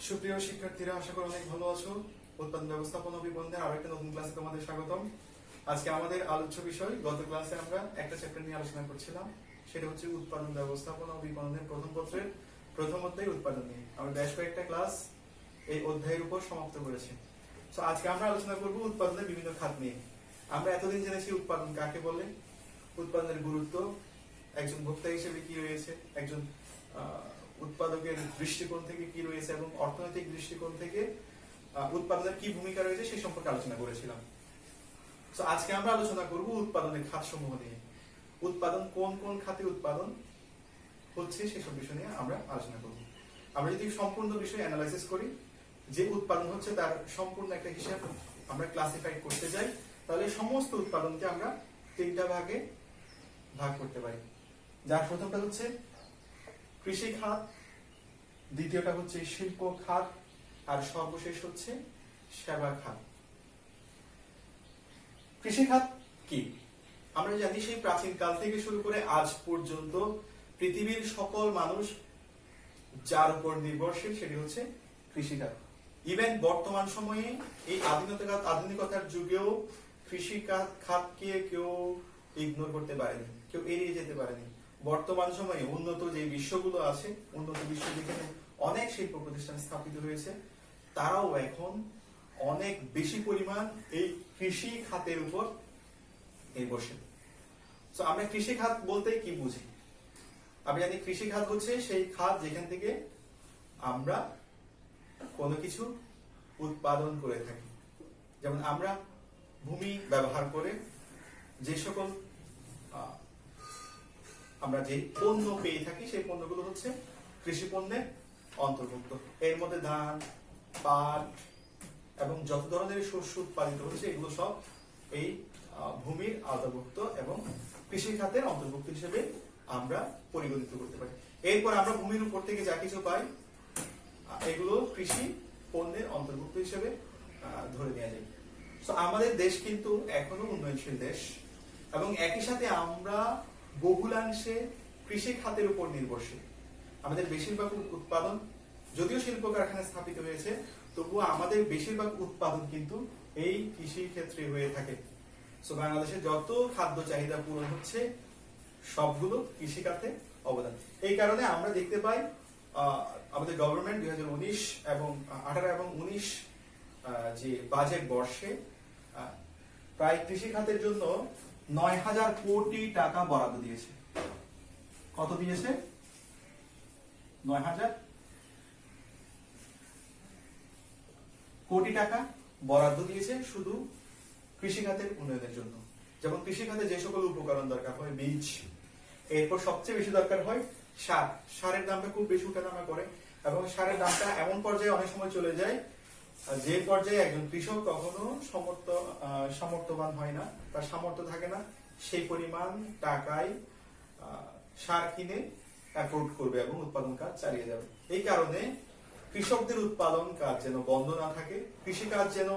সুপ্রিয় শিক্ষার্থীরা, আশা করি অনেক ভালো আছো। উৎপাদন ব্যবস্থাপনা বিবন্ধের আরো একটা নতুন ক্লাসে তোমাদের স্বাগতম। আজকে আমাদের আলোচ্য বিষয়, গত ক্লাসে আমরা একটা চ্যাপ্টার নিয়ে আলোচনা করছিলাম, সেটা হচ্ছে উৎপাদন ব্যবস্থাপনা ও বিপণনের প্রথম পত্রের প্রথম অধ্যায় উৎপাদন নিয়ে। আমরা বেশ কয়েকটা ক্লাস এই অধ্যায়ের উপর সমাপ্ত করেছি। তো আজকে আমরা আলোচনা করব উৎপাদনের বিভিন্ন খাত নিয়ে। আমরা এতদিন জেনেছি উৎপাদন কাকে বলে, উৎপাদনের গুরুত্ব, একজন ভোক্তা হিসেবে কি রয়েছে, একজন উৎপাদকের দৃষ্টিকোণ থেকে কি রয়েছে এবং অর্থনৈতিক দৃষ্টিকোণ থেকে উৎপাদনের কি ভূমিকা রয়েছে সেই সম্পর্কে আলোচনা করেছিলাম। তো আজকে আমরা আলোচনা করব উৎপাদনের খাত সমূহ নিয়ে। উৎপাদন কোন কোন খাতে উৎপাদন হচ্ছে সেসব বিষয় নিয়ে আমরা আলোচনা করব। আমরা যদি সম্পূর্ণ বিষয় অ্যানালাইসিস করি, যে উৎপাদন হচ্ছে তার সম্পূর্ণ একটা হিসাব আমরা ক্লাসিফাই করতে যাই, তাহলে সমস্ত উৎপাদনকে আমরা তিনটা ভাগে ভাগ করতে পারি। যার প্রথমটা হচ্ছে কৃষি খাত, দ্বিতীয়টা হচ্ছে শিল্প খাত, আর সর্বশেষ হচ্ছে সেবা খাত। কৃষি খাত কি? আমরা জানি সেই প্রাচীন কাল থেকে শুরু করে আজ পর্যন্ত পৃথিবীর সকল মানুষ যার উপর নির্ভরশীল সেটি হচ্ছে কৃষি খাত। ইভেন বর্তমান সময়ে এই আধুনিকতার যুগেও কৃষি খাতকে কেউ ইগনোর করতে পারেনি, কেউ এড়িয়ে যেতে পারেনি। বর্তমান সময়ে উন্নত যে বিশ্বগুলো আছে, উন্নত বিশ্ব যেখানে অনেক শিল্প প্রতিষ্ঠান স্থাপিত হয়েছে, তারাও এখন অনেক বেশি পরিমাণ এই কৃষি খাতের উপর নির্ভরশীল। তো আমরা কৃষি খাত বলতে কি বুঝি? আমি জানি কৃষি খাত হচ্ছে সেই খাত যেখান থেকে আমরা কোনো কিছু উৎপাদন করে থাকি। যেমন আমরা ভূমি ব্যবহার করে যে সকল আমরা যে পণ্য পেয়ে থাকি সেই পণ্যগুলো হচ্ছে কৃষি পণ্যের অন্তর্ভুক্ত। এর মধ্যে ধান, পাট এবং যত ধরনের শস্য উৎপাদিত হচ্ছে এগুলো সব এই ভূমির আওতাভুক্ত এবং কৃষি খাতের অন্তর্ভুক্ত হিসেবে আমরা পরিগণিত করতে পারি। এরপর আমরা ভূমির উপর থেকে যা কিছু পাই এগুলো কৃষি পণ্যের অন্তর্ভুক্ত হিসেবে ধরে নেওয়া যায়। তো আমাদের দেশ কিন্তু এখনো উন্নয়নশীল দেশ এবং একই সাথে আমরা বহুলাংশে কৃষি খাতের উপর নির্ভরশীল। আমাদের বেশিরভাগ উৎপাদন, যদিও শিল্প কারখানা স্থাপিত হয়েছে, তবুও আমাদের বেশিরভাগ উৎপাদন কিন্তু এই কৃষি ক্ষেত্রে হয়ে থাকে। সো বাংলাদেশে যত খাদ্য চাহিদা পূরণ হচ্ছে সবগুলো কৃষি খাতে অবদান। এই কারণে আমরা দেখতে পাই আমাদের গভর্নমেন্ট 2019 এবং 18 এবং 19 যে বাজেট বর্ষে প্রায় কৃষি খাতের জন্য 9,000 কোটি টাকা বরাদ্দ দিয়েছে। কত দিয়েছে? 9,000 কোটি টাকা বরাদ্দ দিয়েছে শুধু কৃষি খাতের উন্নয়নের জন্য। যেমন কৃষি খাতে যে সকল উপকরণ দরকার হয়, বীজ, এরপর সবচেয়ে বেশি দরকার হয় সার। সারের দামটা খুব বেশি উঠানামা করে এবং সারের দামটা এমন পর্যায়ে অনেক সময় চলে যায় যে পর্যায়ে একজন কৃষক কখনো সামর্থ্যবান হয় না, তার সামর্থ্য থাকে না সেই পরিমাণ টাকায় সার কিনে অ্যাফোর্ড করবে এবং উৎপাদন কাজ চালিয়ে যাবে। এই কারণে কৃষকদের উৎপাদন কাজ যেন বন্ধ না থাকে, কৃষি কাজ যেন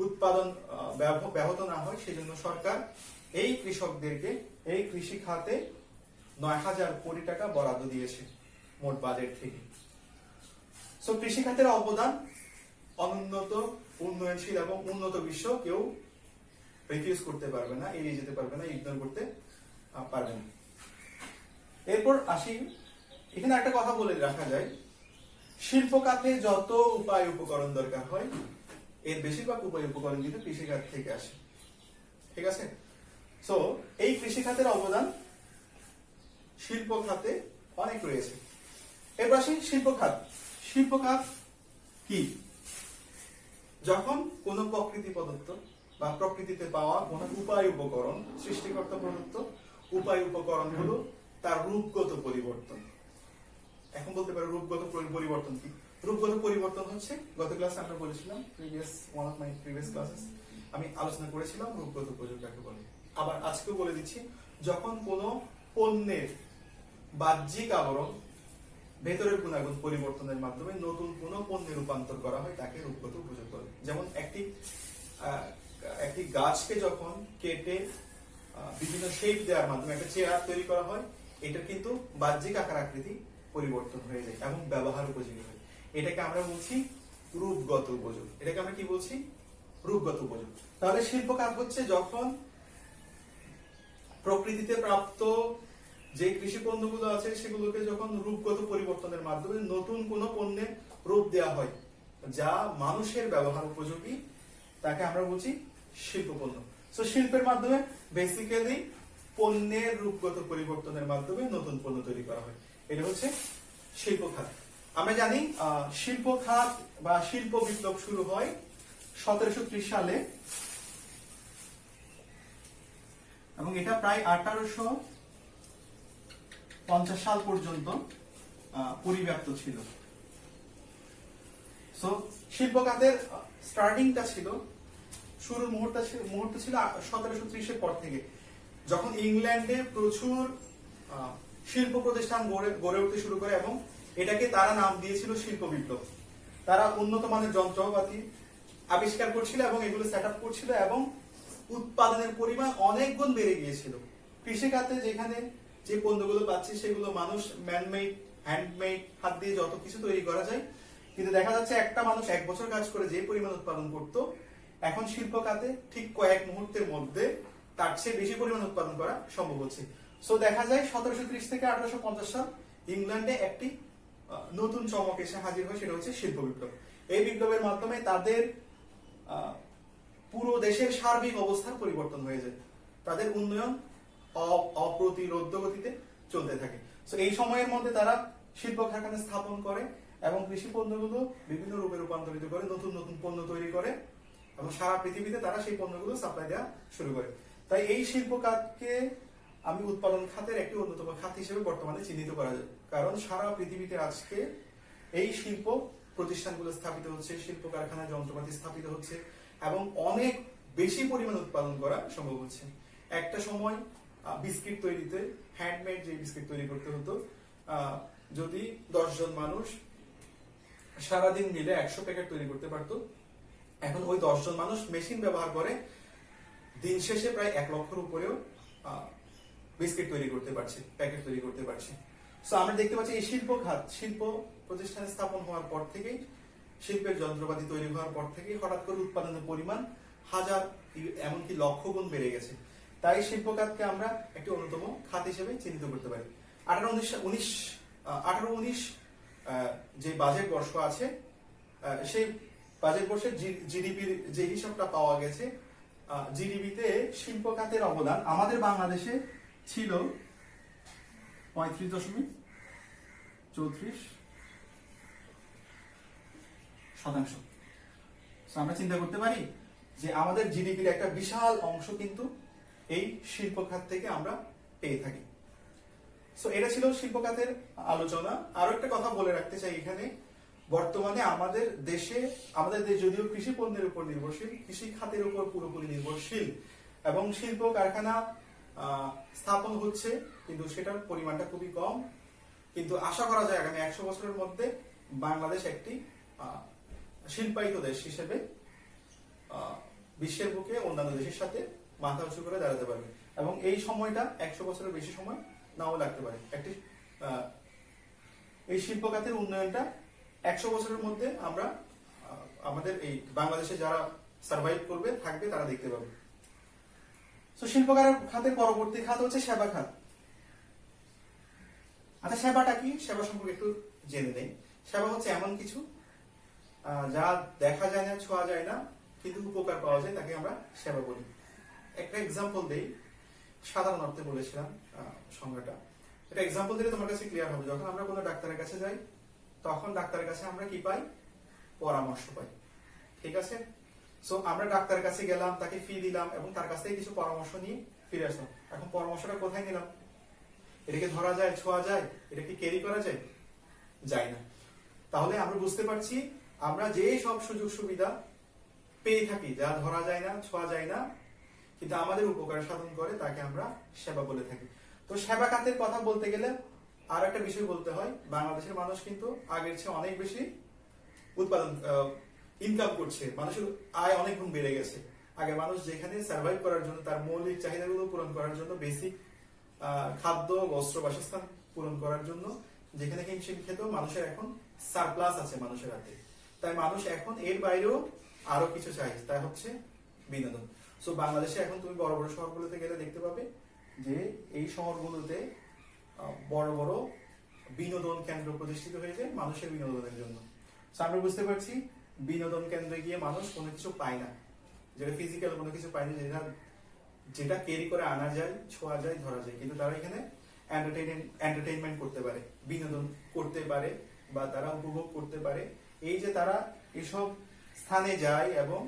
উৎপাদন ব্যাহত না হয়, সেজন্য সরকার এই কৃষকদেরকে এই কৃষি খাতে 9,000 কোটি টাকা বরাদ্দ দিয়েছে মোট বাজেট থেকে। সো কৃষি খাতের অবদান অনুন্নত, উন্নয়নশীল এবং উন্নত বিশ্ব কেউ রিফিউজ করতে পারবে না, এড়িয়ে যেতে পারবে না, ইগনোর করতে পারবে না। এরপর আসি, এখানে একটা কথা বলে রাখা যায়, শিল্প খাতে যত উপায় উপকরণ দরকার হয় এর বেশিরভাগ উপায় উপকরণ কিন্তু কৃষি খাত থেকে আসে। ঠিক আছে? সো এই কৃষি খাতের অবদান শিল্প খাতে অনেক রয়েছে। এরপর আসি শিল্প খাত। শিল্প খাত কি? যখন কোন প্রকৃতি প্রদত্ত বা প্রকৃতিতে পাওয়া কোন উপায় উপকরণ, সৃষ্টিকর্তা প্রদত্ত উপায় উপকরণ হলো তার রূপগত পরিবর্তন। এখন বলতে পারো রূপগত পরিবর্তন কি? রূপগত পরিবর্তন হচ্ছে, গত ক্লাসে আমরা বলেছিলাম, one of my previous classes আমি আলোচনা করেছিলাম রূপগত প্রয়োগ কাকে বলে। আবার আজকেও বলে দিচ্ছি, যখন কোন পণ্যের বাহ্যিক আবরণ ভেতরের গুণাগুণ পরিবর্তনের মাধ্যমে নতুন কোন পণ্যে রূপান্তর করা হয় তাকে রূপগত উপযোগ বলে। যেমন একটি গাছকে যখন কেটে বিভিন্ন শেপ দেওয়ার মাধ্যমে একটা চেয়ার তৈরি করা হয়, এটা কিন্তু বাহ্যিক আকার আকৃতি পরিবর্তন হয়ে যায় এবং ব্যবহার উপযোগী হয়। এটাকে আমরা বলছি রূপগত উপযোগ। এটাকে আমরা কি বলছি? রূপগত উপযোগ। তাহলে শিল্প খাত হচ্ছে যখন প্রকৃতিতে প্রাপ্ত যে কৃষি পণ্যগুলো আছে সেগুলোকে যখন রূপগত পরিবর্তনের মাধ্যমে নতুন কোন পণ্যের রূপ দেওয়া হয় যা মানুষের ব্যবহার উপযোগী, তাকে আমরা বলছি শিল্প পণ্য। সো শিল্পের মাধ্যমে বেসিক্যালি পণ্যের রূপগত পরিবর্তনের মাধ্যমে নতুন পণ্য তৈরি করা হয়, এটা হচ্ছে শিল্প খাত। আমরা জানি শিল্প খাত বা শিল্প বিপ্লব শুরু হয় 1730 সালে এবং এটা প্রায় 1850 সাল পর্যন্ত পরিব্যাপ্ত ছিল। সো শিল্প খাতের স্টার্টিংটা ছিল, শুরুর মুহূর্ত ছিল 1730 এর পর থেকে, যখন ইংল্যান্ডে প্রচুর শিল্প প্রতিষ্ঠান গড়ে উঠতে শুরু করে এবং এটাকে তারা নাম দিয়েছিল শিল্প বিপ্লব। তারা উন্নত মানের যন্ত্রপাতি আবিষ্কার করছিল এবং এগুলো সেট আপ করছিল এবং উৎপাদনের পরিমাণ অনেক গুণ বেড়ে গিয়েছিল। কৃষিখাতে যেখানে যে পণ্যগুলো পাচ্ছি সেগুলো মানুষ ম্যানমেড, হ্যান্ডমেড, হাত দিয়ে যত কিছু তৈরি করা যায়, কিন্তু দেখা যাচ্ছে একটা মানুষ 1 বছর কাজ করে যে পরিমাণ উৎপাদন করত, এখন শিল্প খাতে ঠিক কয়েক মুহূর্তের মধ্যে তার চেয়ে বেশি পরিমাণ উৎপাদন করা সম্ভব হচ্ছে। সো দেখা যায় 1730 থেকে 1850 সাল ইংল্যান্ডে একটি নতুন চমক এসে হাজির হয়, সেটা হচ্ছে শিল্প বিপ্লব। এই বিপ্লবের মাধ্যমে তাদের পুরো দেশের সার্বিক অবস্থার পরিবর্তন হয়ে যায়, তাদের উন্নয়ন অপ্রতিরোধ্য গতিতে চলতে থাকে। সো এই সময়ের মধ্যে তারা শিল্প কারখানা স্থাপন করে এবং কৃষি পণ্যগুলো বিভিন্ন রূপে রূপান্তরিত করে, নতুন নতুন পণ্য তৈরি করে এবং সারা পৃথিবীতে তারা সেই পণ্যগুলো সাপ্লাই দেওয়া শুরু করে। তাই এই শিল্প খাতকে আমি উৎপাদন খাতের একটি অন্যতম খাত হিসেবে বর্তমানে চিহ্নিত করা যায়, কারণ সারা পৃথিবীতে আজকে এই শিল্প প্রতিষ্ঠানগুলো স্থাপিত হচ্ছে, শিল্প কারখানায় যন্ত্রপাতি স্থাপিত হচ্ছে এবং অনেক বেশি পরিমাণ উৎপাদন করা সম্ভব হচ্ছে। একটা সময় বিস্কিট তৈরিতে, হ্যান্ডমেড যে বিস্কিট তৈরি করতে হতো, যদি 10 জন মানুষ সারাদিন মিলে 100 প্যাকেট তৈরি করতে পারতো, এখন ওই 10 জন মানুষ মেশিন ব্যবহার করে দিন শেষে প্রায় 1 লক্ষের উপরেও বিস্কিট তৈরি করতে পারছে, প্যাকেট তৈরি করতে পারছে। সো আমরা দেখতে পাচ্ছি এই শিল্প খাত, শিল্প প্রতিষ্ঠান স্থাপন হওয়ার পর থেকেই, শিল্পের যন্ত্রপাতি তৈরি হওয়ার পর থেকেই হঠাৎ করে উৎপাদনের পরিমাণ হাজার এমনকি লক্ষ গুণ বেড়ে গেছে। তাই শিল্প খাতকে আমরা একটি অন্যতম খাত হিসেবে চিহ্নিত করতে পারি। 1819 যে বাজেট বর্ষ আছে, সেই বাজেট বর্ষের জিডিপির যে হিসাবটা পাওয়া গেছে, জিডিপিতে শিল্প খাতের অবদান আমাদের বাংলাদেশে ছিল 35.34%। আমরা চিন্তা করতে পারি যে আমাদের জিডিপির একটা বিশাল অংশ কিন্তু এই শিল্প খাত থেকে আমরা পেয়ে থাকি। সো এটা ছিল শিল্প খাতের আলোচনা। আরো একটা কথা বলে রাখতে চাই এখানে, বর্তমানে আমাদের দেশ যদিও কৃষি পণ্যের উপর নির্ভরশীল, কৃষি খাতের উপর পুরোপুরি নির্ভরশীল এবং শিল্প কারখানা স্থাপন হচ্ছে, কিন্তু সেটার পরিমাণটা খুবই কম। কিন্তু আশা করা যায় আগামী 100 বছরের মধ্যে বাংলাদেশ একটি শিল্পায়িত দেশ হিসেবে বিশ্বের বুকে অন্যান্য দেশের সাথে মাথা উঁচু করে দাঁড়াতে পারবে এবং এই সময়টা 100 বছরের বেশি সময় নাও লাগতে পারে। একটি এই শিল্প খাতের উন্নয়নটা 100 বছরের মধ্যে আমরা আমাদের এই বাংলাদেশে যারা সার্ভাইভ করবে, থাকবে, তারা দেখতে পাবে। তো শিল্প খাতের পরবর্তী খাত হচ্ছে সেবা খাত। আচ্ছা, সেবাটা কি? সেবা সম্পর্কে একটু জেনে নেই। সেবা হচ্ছে এমন কিছু যা দেখা যায় না, ছোঁয়া যায় না, কিন্তু উপকার পাওয়া যায়, তাকে আমরা সেবা বলি। একটা এক্সাম্পল দেই, সাধারণ অর্থে বলেছিলাম সংজ্ঞাটা। এটা এক্সাম্পল দিলে তোমার কাছে ক্লিয়ার হবে। যখন আমরা কোনো ডাক্তারের কাছে যাই, তখন ডাক্তারের কাছে আমরা কি পাই? পরামর্শ পাই, ঠিক আছে? সো আমরা ডাক্তারের কাছে গেলাম, তাকে ফি দিলাম এবং তার কাছ থেকে কিছু পরামর্শ নিয়ে ফিরে আসলাম। এখন পরামর্শটা কোথায় নিলাম? এটাকে ধরা যায়, ছোঁয়া যায়, এটাকে ক্যারি করা যায়? যায় না। তাহলে আমরা বুঝতে পারছি আমরা যে সব সুযোগ সুবিধা পেয়ে থাকি, যা ধরা যায় না, ছোঁয়া যায় না, কিন্তু আমাদের উপকার সাধন করে, তাকে আমরা সেবা বলে থাকি। তো সেবা খাতের কথা বলতে গেলে আর একটা বিষয় বলতে হয়, বাংলাদেশের মানুষ কিন্তু আগের চেয়ে অনেক বেশি উৎপাদন ইনকাম করছে, মানুষের আয় অনেক গুণ বেড়ে গেছে। আগে মানুষ যেখানে সার্ভাইভ করার জন্য, তার মৌলিক চাহিদাগুলো পূরণ করার জন্য, বেসিক খাদ্য, বস্ত্র, বাসস্থান পূরণ করার জন্য যেখানে হিমশিম খেত, মানুষের এখন সারপ্লাস আছে মানুষের হাতে। তাই মানুষ এখন এর বাইরেও আরো কিছু চাই, তাই হচ্ছে বিনোদন। সো বাংলাদেশে এখন তুমি বড় বড় শহরগুলোতে গেলে দেখতে পাবে যে এই শহরগুলোতে বড় বড় বিনোদন কেন্দ্র প্রতিষ্ঠিত হয়েছে মানুষের বিনোদনের জন্য। সো আমরা বুঝতে পারছি বিনোদন কেন্দ্রে গিয়ে মানুষ কোনো কিছু পায় না, যেটা ফিজিক্যাল কোনো কিছু পায় না, যেটা ক্যারি করে আনা যায়, ছোঁয়া যায়, ধরা যায়, কিন্তু তারা এখানে এন্টারটেইনমেন্ট করতে পারে, বিনোদন করতে পারে, বা তারা উপভোগ করতে পারে। এই যে তারা এসব স্থানে যায় এবং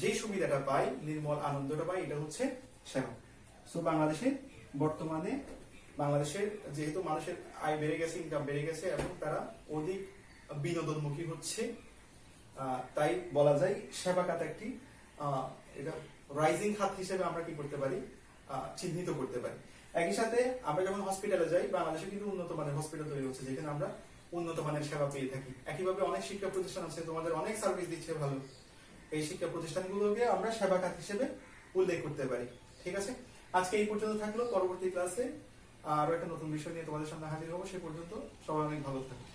যে সুবিধাটা পায়, নির্মল আনন্দটা পায়, এটা হচ্ছে সেবা। সো বর্তমানে বাংলাদেশের যেহেতু মানুষের আয় বেড়ে গেছে, ইনকাম বেড়ে গেছে এবং তারা অধিক বিনোদনমুখী হচ্ছে, তাই বলা যায় সেবা খাত একটি এটা রাইজিং খাত হিসেবে আমরা কি করতে পারি, চিহ্নিত করতে পারি। একই সাথে আমরা যখন হসপিটালে যাই, বাংলাদেশে কিন্তু উন্নত মানের হসপিটাল তৈরি হচ্ছে, যেখানে আমরা উন্নত মানের সেবা পেয়ে থাকি। একইভাবে অনেক শিক্ষা প্রতিষ্ঠান আছে, তোমাদের অনেক সার্ভিস দিচ্ছে ভালো, এই শিক্ষা প্রতিষ্ঠানগুলোকে আমরা সেবা খাত হিসেবে উল্লেখ করতে পারি। ঠিক আছে, আজকে এই পর্যন্ত থাকলো। পরবর্তী ক্লাসে আরো একটা নতুন বিষয় নিয়ে তোমাদের সামনে হাজির হবো। সে পর্যন্ত সবাই অনেক ভালো থাকো।